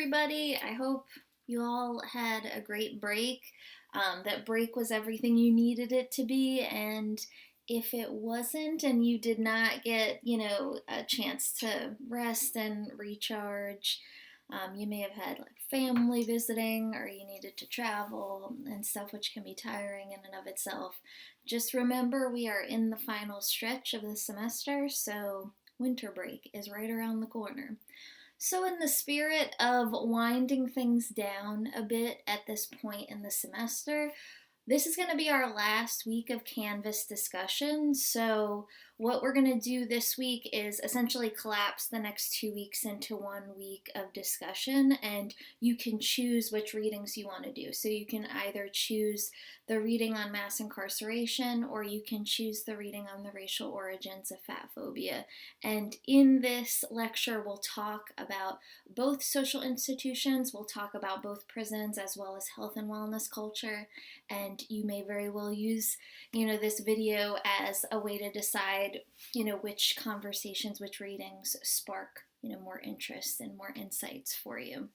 everybody. I hope you all had a great break. That break was everything you needed it to be. And if it wasn't, and you did not get, a chance to rest and recharge, you may have had like family visiting or you needed to travel and stuff, which can be tiring in and of itself. Just remember, we are in the final stretch of the semester, so winter break is right around the corner. So, in the spirit of winding things down a bit at this point in the semester, this is going to be our last week of Canvas discussion. So, what we're going to do this week is essentially collapse the next 2 weeks into 1 week of discussion, and you can choose which readings you want to do. So, you can either choose the reading on mass incarceration, or you can choose the reading on the racial origins of fat phobia. And in this lecture, we'll talk about both social institutions, we'll talk about both prisons as well as health and wellness culture, and you may very well use this video as a way to decide which conversations, which readings spark more interest and more insights for you.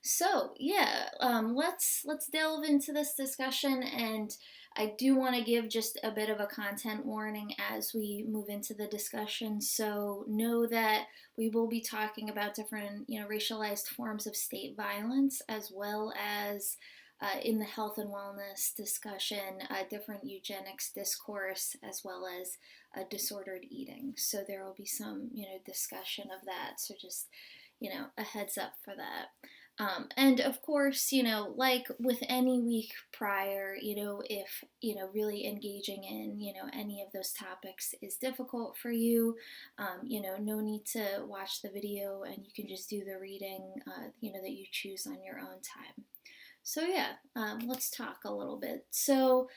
So yeah, let's delve into this discussion, and I do want to give just a bit of a content warning as we move into the discussion. So know that we will be talking about different racialized forms of state violence, as well as in the health and wellness discussion, different eugenics discourse, as well as disordered eating. So there will be some discussion of that. So just a heads up for that. And of course, like with any week prior, if, really engaging in, any of those topics is difficult for you, no need to watch the video, and you can just do the reading, that you choose on your own time. So yeah, let's talk a little bit. So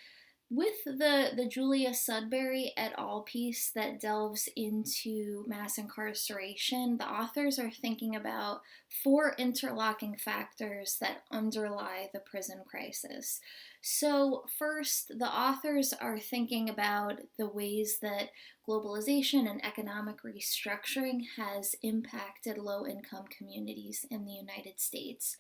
with the Julia Sudbury et al. Piece that delves into mass incarceration, the authors are thinking about 4 interlocking factors that underlie the prison crisis. So first, the authors are thinking about the ways that globalization and economic restructuring has impacted low-income communities in the United States.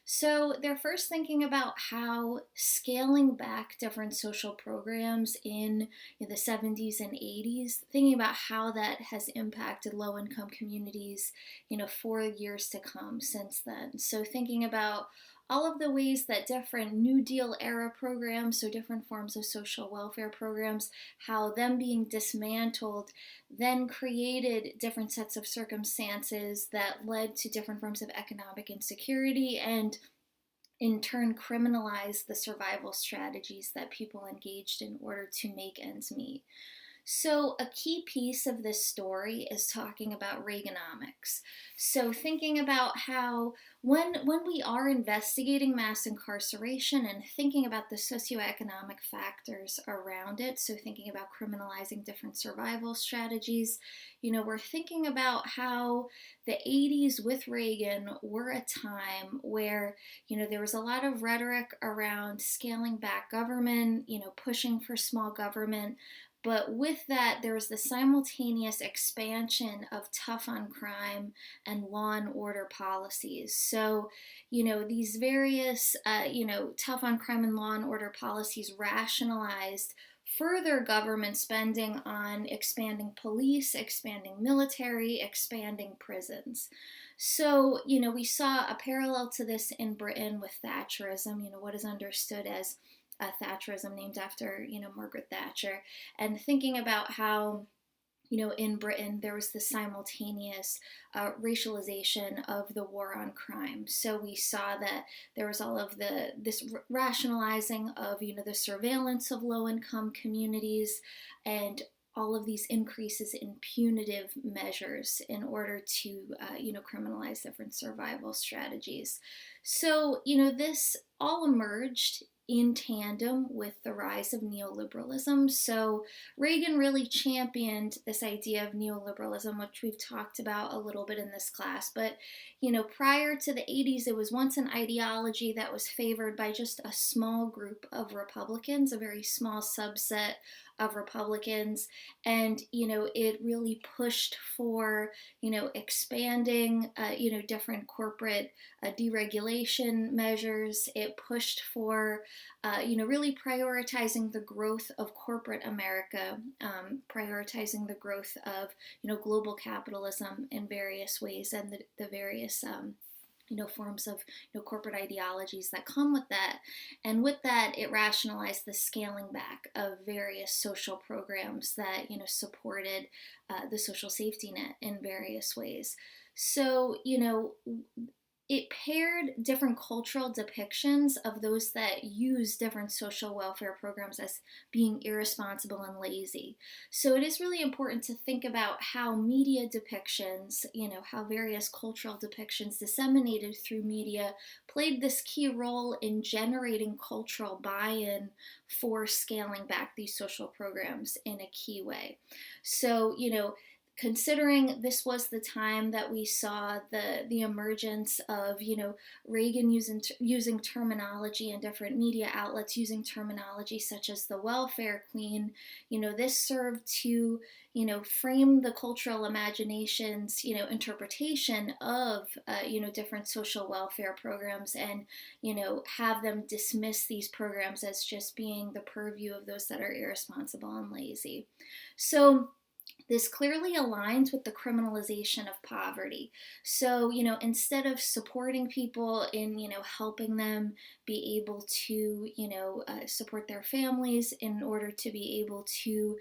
So they're first thinking about how scaling back different social programs in the 70s and 80s, thinking about how that has impacted low-income communities, for years to come since then. So thinking about all of the ways that different New Deal era programs, so different forms of social welfare programs, how them being dismantled then created different sets of circumstances that led to different forms of economic insecurity, and in turn criminalized the survival strategies that people engaged in order to make ends meet. So a key piece of this story is talking about Reaganomics. So thinking about how when we are investigating mass incarceration and thinking about the socioeconomic factors around it, so thinking about criminalizing different survival strategies, we're thinking about how the 80s with Reagan were a time where, there was a lot of rhetoric around scaling back government, pushing for small government. But with that, there was the simultaneous expansion of tough on crime and law and order policies. So, these various, tough on crime and law and order policies rationalized further government spending on expanding police, expanding military, expanding prisons. So, we saw a parallel to this in Britain with Thatcherism, what is understood as Thatcherism, named after, Margaret Thatcher, and thinking about how, in Britain, there was this simultaneous racialization of the war on crime. So we saw that there was all of this rationalizing of, the surveillance of low-income communities and all of these increases in punitive measures in order to, criminalize different survival strategies. So, this all emerged in tandem with the rise of neoliberalism. So Reagan really championed this idea of neoliberalism, which we've talked about a little bit in this class. But, prior to the 80s, it was once an ideology that was favored by just a small group of Republicans, a very small subset of Republicans. And, it really pushed for, expanding, different corporate deregulation measures. It pushed for, really prioritizing the growth of corporate America, prioritizing the growth of, global capitalism in various ways, and the various forms of corporate ideologies that come with that. And with that, it rationalized the scaling back of various social programs that supported the social safety net in various ways. So it paired different cultural depictions of those that use different social welfare programs as being irresponsible and lazy. So it is really important to think about how media depictions, how various cultural depictions disseminated through media played this key role in generating cultural buy-in for scaling back these social programs in a key way. So, considering this was the time that we saw the emergence of Reagan using terminology, and different media outlets using terminology such as the welfare queen, this served to frame the cultural imagination's interpretation of different social welfare programs, and have them dismiss these programs as just being the purview of those that are irresponsible and lazy. So this clearly aligns with the criminalization of poverty. So, instead of supporting people in, helping them be able to, support their families in order to be able to,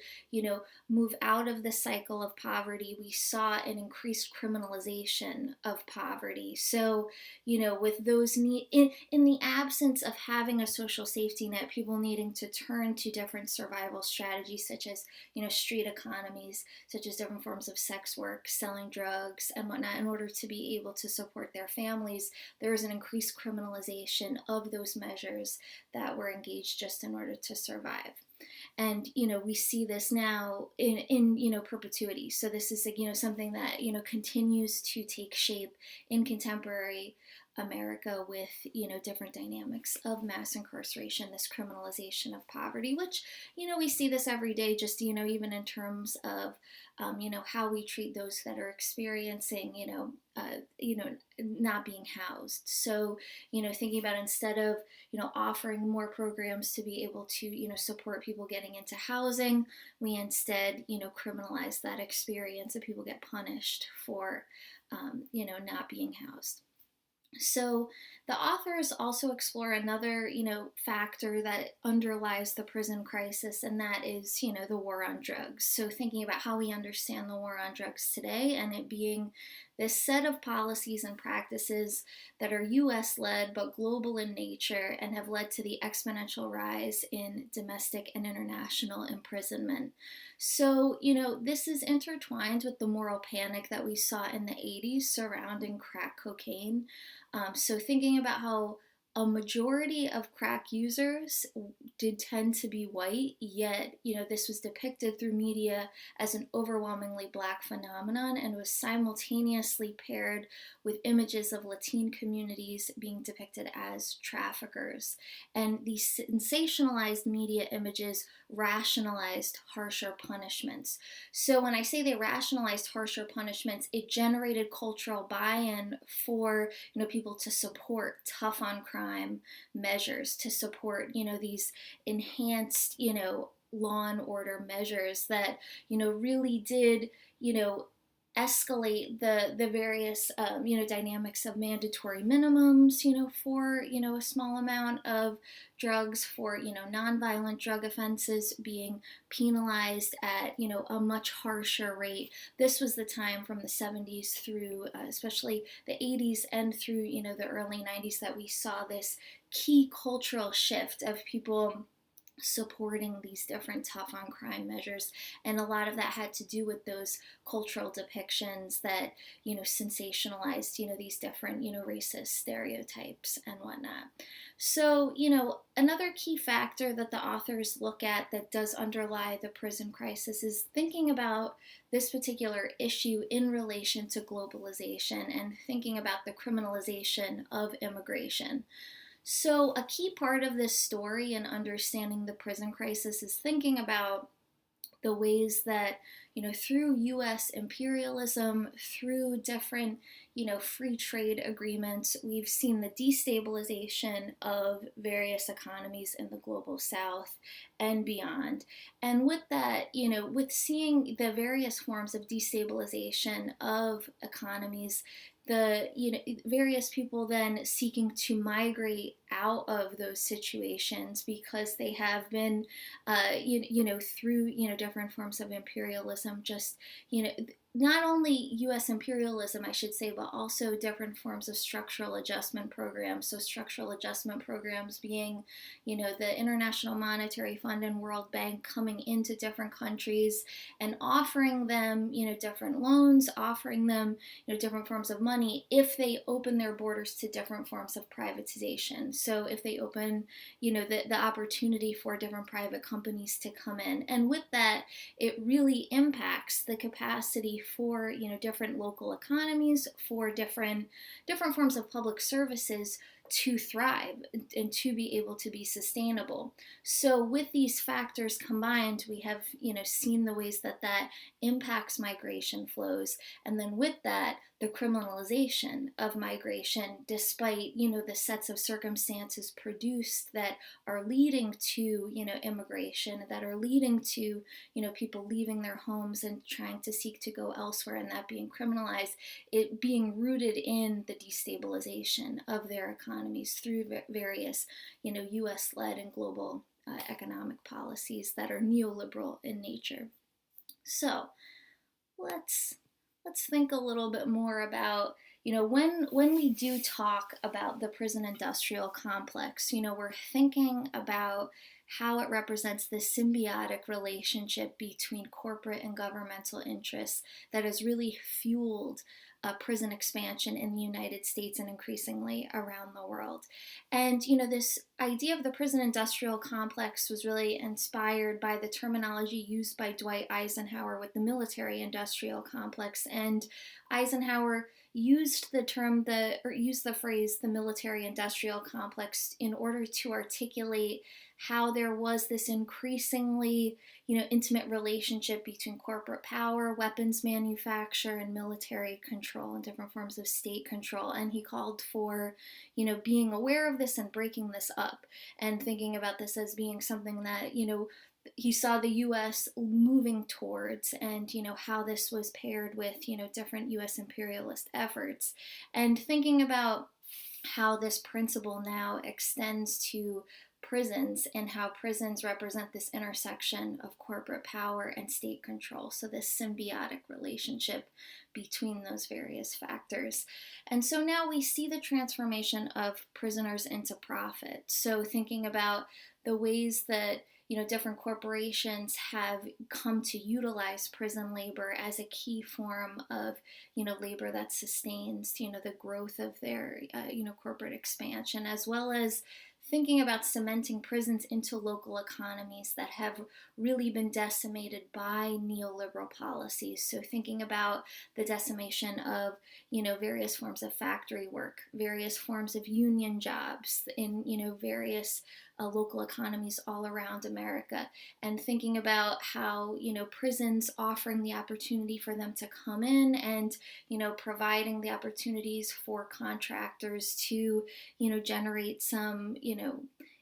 move out of the cycle of poverty, we saw an increased criminalization of poverty. So, with those in the absence of having a social safety net, people needing to turn to different survival strategies such as, street economies, such as different forms of sex work, selling drugs, and whatnot, in order to be able to support their families, there is an increased criminalization of those measures that were engaged just in order to survive. And we see this now in perpetuity. So this is something that continues to take shape in contemporary America with different dynamics of mass incarceration, this criminalization of poverty, which we see this every day, just even in terms of how we treat those that are experiencing not being housed. So thinking about, instead of offering more programs to be able to support people getting into housing, we instead criminalize that experience, and people get punished for not being housed. So the authors also explore another, factor that underlies the prison crisis, and that is, the war on drugs. So thinking about how we understand the war on drugs today, and it being this set of policies and practices that are US led but global in nature, and have led to the exponential rise in domestic and international imprisonment. So, this is intertwined with the moral panic that we saw in the 80s surrounding crack cocaine. So thinking about how a majority of crack users did tend to be white, yet, this was depicted through media as an overwhelmingly Black phenomenon, and was simultaneously paired with images of Latine communities being depicted as traffickers. And these sensationalized media images rationalized harsher punishments. So when I say they rationalized harsher punishments, it generated cultural buy-in for people to support tough on crime measures, to support these enhanced law and order measures that really did escalate the various dynamics of mandatory minimums for a small amount of drugs, for nonviolent drug offenses being penalized at a much harsher rate. This was the time from the 70s through especially the 80s and through the early 90s that we saw this key cultural shift of people supporting these different tough on crime measures. And a lot of that had to do with those cultural depictions that sensationalized these different racist stereotypes and whatnot. So another key factor that the authors look at that does underlie the prison crisis is thinking about this particular issue in relation to globalization, and thinking about the criminalization of immigration. So a key part of this story and understanding the prison crisis is thinking about the ways that, through US imperialism, through different, free trade agreements, we've seen the destabilization of various economies in the global south and beyond. And with that, with seeing the various forms of destabilization of economies, the various people then seeking to migrate out of those situations because they have been through different forms of imperialism, just you know not only US imperialism, I should say, but also different forms of structural adjustment programs. So structural adjustment programs being, the International Monetary Fund and World Bank coming into different countries and offering them, different loans, offering them, different forms of money if they open their borders to different forms of privatization. So if they open, the opportunity for different private companies to come in. And with that, it really impacts the capacity for, different local economies, for different forms of public services to thrive and to be able to be sustainable. So with these factors combined, we have, seen the ways that that impacts migration flows. And then with that, the criminalization of migration, despite, the sets of circumstances produced that are leading to, immigration, that are leading to, people leaving their homes and trying to seek to go elsewhere and that being criminalized, it being rooted in the destabilization of their economies through various, US-led and global economic policies that are neoliberal in nature. So let's think a little bit more about, when we do talk about the prison industrial complex, we're thinking about how it represents this symbiotic relationship between corporate and governmental interests that has really fueled prison expansion in the United States and increasingly around the world. And, this idea of the prison industrial complex was really inspired by the terminology used by Dwight Eisenhower with the military industrial complex. And Eisenhower used the phrase the military industrial complex in order to articulate how there was this increasingly, intimate relationship between corporate power, weapons manufacture, and military control and different forms of state control. And he called for, being aware of this and breaking this up and thinking about this as being something that, he saw the U.S. moving towards, and how this was paired with different U.S. imperialist efforts, and thinking about how this principle now extends to prisons and how prisons represent this intersection of corporate power and state control. So this symbiotic relationship between those various factors. And so now we see the transformation of prisoners into profit. So thinking about the ways that different corporations have come to utilize prison labor as a key form of, labor that sustains, the growth of their, corporate expansion, as well as thinking about cementing prisons into local economies that have really been decimated by neoliberal policies. So thinking about the decimation of, various forms of factory work, various forms of union jobs in, various local economies all around America, and thinking about how, prisons offering the opportunity for them to come in and, providing the opportunities for contractors to, generate some,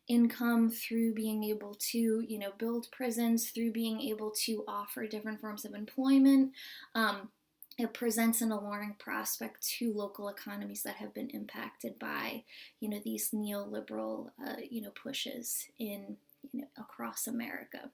income through being able to, build prisons, through being able to offer different forms of employment. It presents an alluring prospect to local economies that have been impacted by, these neoliberal, pushes in, across America.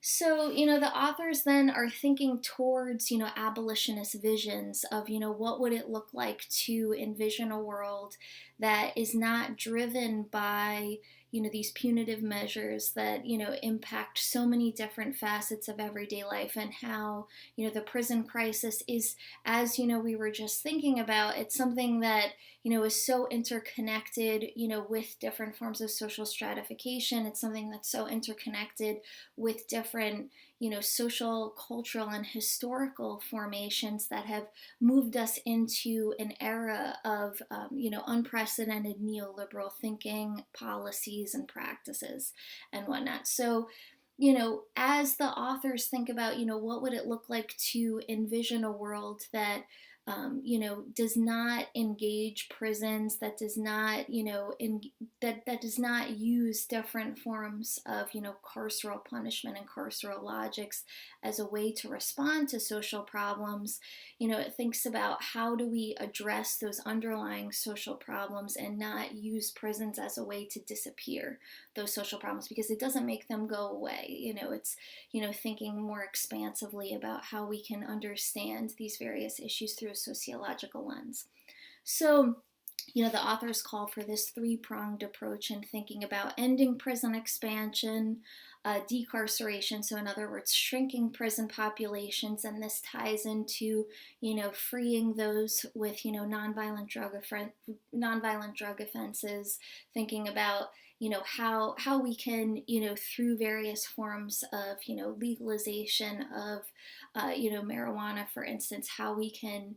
So, the authors then are thinking towards, abolitionist visions of, what would it look like to envision a world that is not driven by, these punitive measures that, impact so many different facets of everyday life, and how, the prison crisis is, as, we were just thinking about, it's something that, is so interconnected, with different forms of social stratification. It's something that's so interconnected with different, social, cultural, and historical formations that have moved us into an era of, unprecedented neoliberal thinking, policies, and practices, and whatnot. So, as the authors think about, what would it look like to envision a world that, does not engage prisons, that does not, that does not use different forms of, carceral punishment and carceral logics as a way to respond to social problems. It thinks about how do we address those underlying social problems and not use prisons as a way to disappear those social problems, because it doesn't make them go away. It's, thinking more expansively about how we can understand these various issues through a sociological lens. So, the authors call for this three-pronged approach in thinking about ending prison expansion, decarceration, so in other words, shrinking prison populations, and this ties into, freeing those with, nonviolent drug offenses, thinking about, how we can, through various forms of, legalization of, marijuana, for instance, how we can,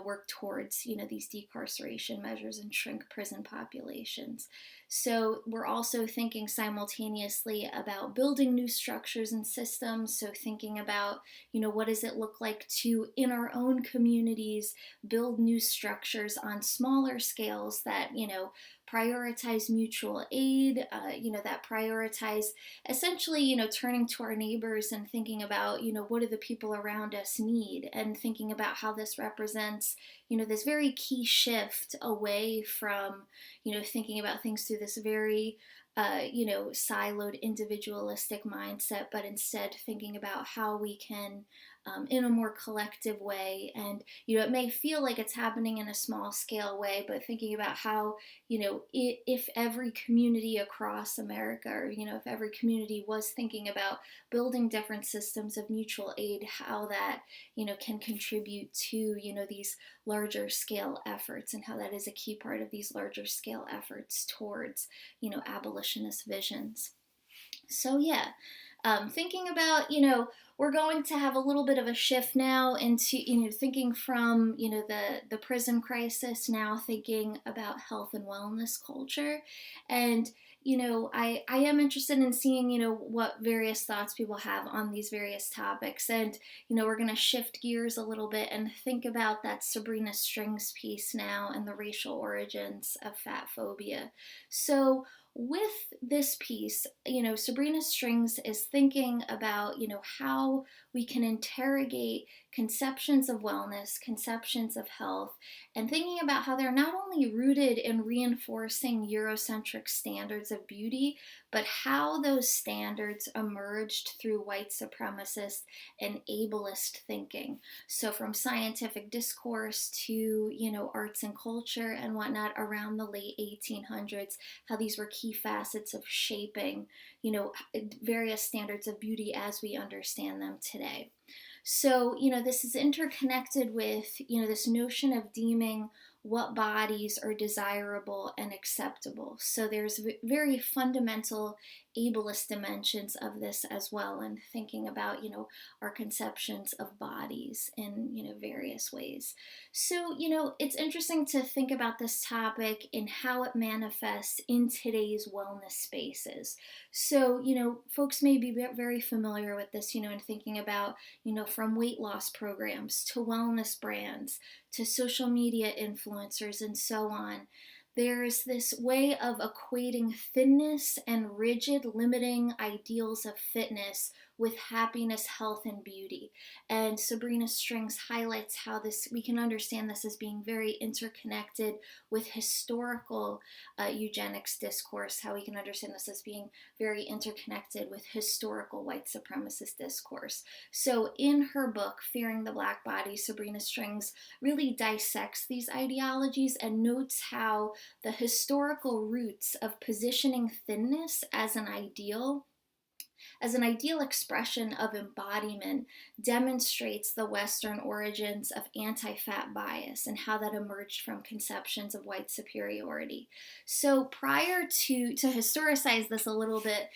work towards, these decarceration measures and shrink prison populations. So we're also thinking simultaneously about building new structures and systems. So thinking about, what does it look like to, in our own communities, build new structures on smaller scales that, prioritize mutual aid, that prioritize essentially, turning to our neighbors and thinking about, what do the people around us need, and thinking about how this represents, this very key shift away from, thinking about things through this very, siloed individualistic mindset, but instead thinking about how we can, in a more collective way. And, it may feel like it's happening in a small scale way, but thinking about how, if every community across America, or, if every community was thinking about building different systems of mutual aid, how that, can contribute to, these larger scale efforts, and how that is a key part of these larger scale efforts towards, abolitionist visions. So yeah, thinking about, we're going to have a little bit of a shift now into, thinking from, the prison crisis, now thinking about health and wellness culture. And, I am interested in seeing, what various thoughts people have on these various topics. And, we're going to shift gears a little bit and think about that Sabrina Strings piece now and the racial origins of fat phobia. So, with this piece, Sabrina Strings is thinking about, how we can interrogate conceptions of wellness, conceptions of health, and thinking about how they're not only rooted in reinforcing Eurocentric standards of beauty, but how those standards emerged through white supremacist and ableist thinking. So from scientific discourse to, arts and culture and whatnot around the late 1800s, how these were key facets of shaping, various standards of beauty as we understand them today. So, this is interconnected with, this notion of deeming what bodies are desirable and acceptable. So there's very fundamental ableist dimensions of this as well, and thinking about, our conceptions of bodies in, various ways. So, it's interesting to think about this topic and how it manifests in today's wellness spaces. So, folks may be very familiar with this, and thinking about, from weight loss programs to wellness brands to social media influencers and so on. There's this way of equating thinness and rigid, limiting ideals of fitness with happiness, health, and beauty. And Sabrina Strings highlights how we can understand this as being very interconnected with historical eugenics discourse, how we can understand this as being very interconnected with historical white supremacist discourse. So in her book, Fearing the Black Body, Sabrina Strings really dissects these ideologies and notes how the historical roots of positioning thinness as an ideal expression of embodiment, demonstrates the Western origins of anti-fat bias and how that emerged from conceptions of white superiority. So prior to historicize this a little bit,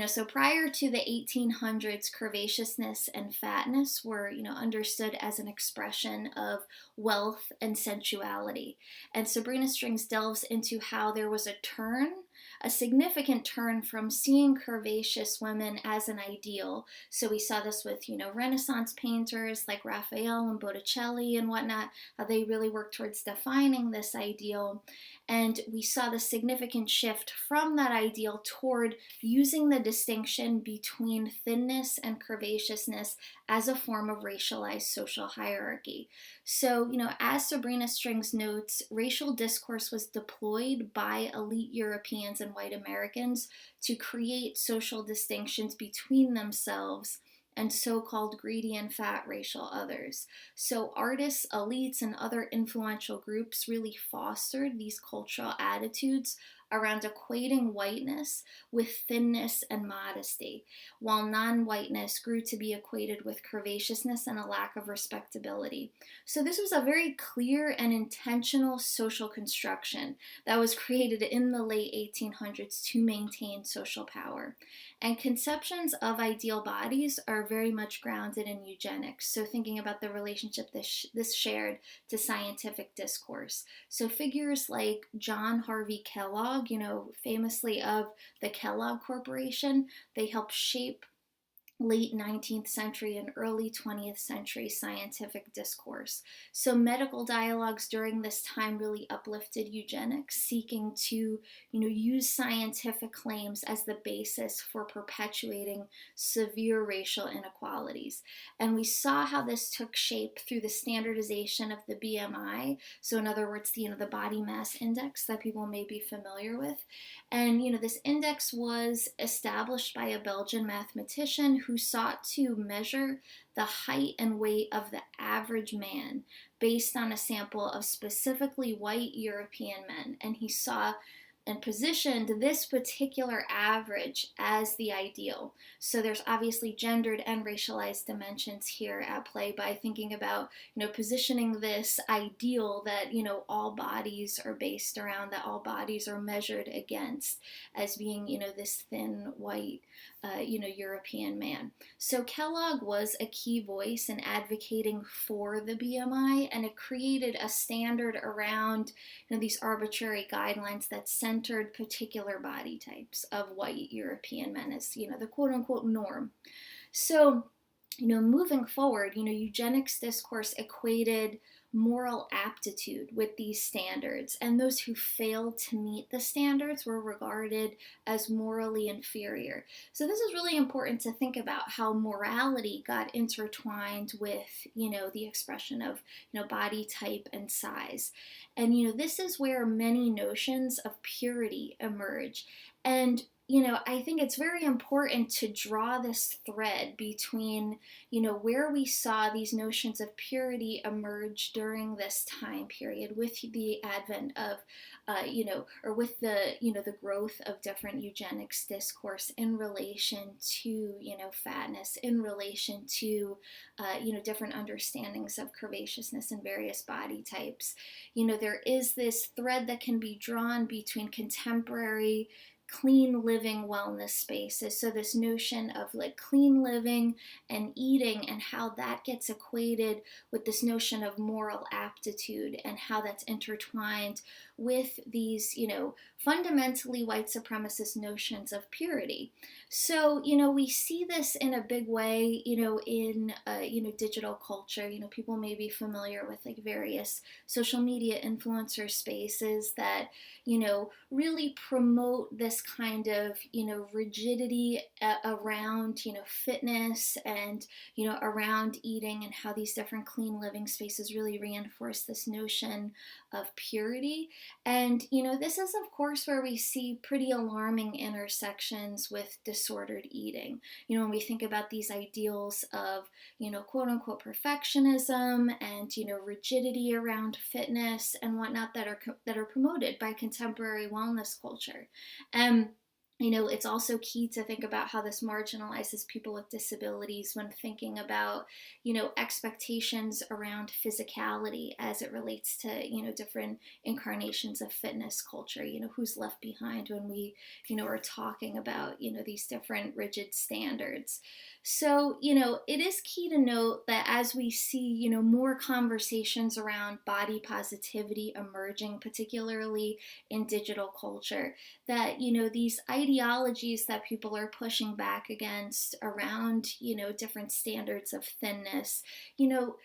so prior to the 1800s, curvaceousness and fatness were, understood as an expression of wealth and sensuality. And Sabrina Strings delves into how there was a turn a significant turn from seeing curvaceous women as an ideal. So we saw this with, Renaissance painters like Raphael and Botticelli and whatnot, how they really worked towards defining this ideal. And we saw the significant shift from that ideal toward using the distinction between thinness and curvaceousness as a form of racialized social hierarchy. So, as Sabrina Strings notes, racial discourse was deployed by elite Europeans and white Americans to create social distinctions between themselves and so-called greedy and fat racial others. So artists, elites, and other influential groups really fostered these cultural attitudes around equating whiteness with thinness and modesty, while non-whiteness grew to be equated with curvaceousness and a lack of respectability. So this was a very clear and intentional social construction that was created in the late 1800s to maintain social power. And conceptions of ideal bodies are very much grounded in eugenics. So thinking about the relationship this shared to scientific discourse. So figures like John Harvey Kellogg, famously of the Kellogg Corporation, they helped shape late 19th century and early 20th century scientific discourse. So medical dialogues during this time really uplifted eugenics, seeking to, use scientific claims as the basis for perpetuating severe racial inequalities. And we saw how this took shape through the standardization of the BMI. So in other words, the body mass index that people may be familiar with. And, this index was established by a Belgian mathematician who sought to measure the height and weight of the average man based on a sample of specifically white European men. And he saw and positioned this particular average as the ideal. So there's obviously gendered and racialized dimensions here at play by thinking about, positioning this ideal that, all bodies are based around, that all bodies are measured against as being, this thin, white, European man. So Kellogg was a key voice in advocating for the BMI, and it created a standard around, these arbitrary guidelines that centered particular body types of white European men as, the quote unquote norm. So, moving forward, eugenics discourse equated moral aptitude with these standards, and those who failed to meet the standards were regarded as morally inferior. So this is really important to think about how morality got intertwined with, the expression of, body type and size. And, this is where many notions of purity emerge. And I think it's very important to draw this thread between, where we saw these notions of purity emerge during this time period with the advent of, or with the growth of different eugenics discourse in relation to, fatness, in relation to, different understandings of curvaceousness in various body types. There is this thread that can be drawn between contemporary clean living wellness spaces. So this notion of like clean living and eating and how that gets equated with this notion of moral aptitude and how that's intertwined with these, fundamentally white supremacist notions of purity. So, we see this in a big way, in, digital culture. People may be familiar with like various social media influencer spaces that, really promote this kind of, rigidity around, fitness and, around eating, and how these different clean living spaces really reinforce this notion of purity. And, this is, of course, where we see pretty alarming intersections with disordered eating. When we think about these ideals of, quote unquote perfectionism and, rigidity around fitness and whatnot that are promoted by contemporary wellness culture. It's also key to think about how this marginalizes people with disabilities when thinking about, expectations around physicality as it relates to, different incarnations of fitness culture, who's left behind when we, are talking about, these different rigid standards. So, it is key to note that as we see, more conversations around body positivity emerging, particularly in digital culture, that these ideologies that people are pushing back against around different standards of thinness, you know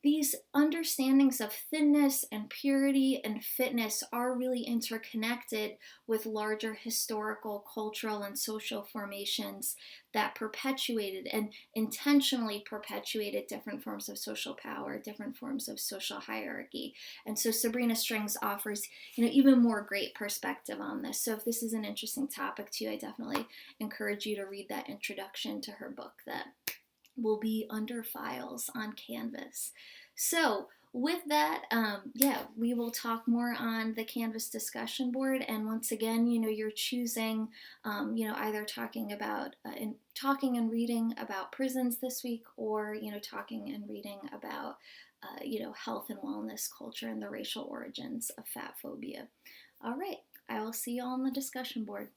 these understandings of thinness and purity and fitness are really interconnected with larger historical, cultural, and social formations that perpetuated and intentionally perpetuated different forms of social power, different forms of social hierarchy. And so Sabrina Strings offers, even more great perspective on this. So if this is an interesting topic to you, I definitely encourage you to read that introduction to her book that will be under files on Canvas. So with that, yeah, we will talk more on the Canvas discussion board. And once again, you're choosing, either talking and reading about prisons this week, or talking and reading about, health and wellness culture and the racial origins of fat phobia. All right, I will see you all on the discussion board.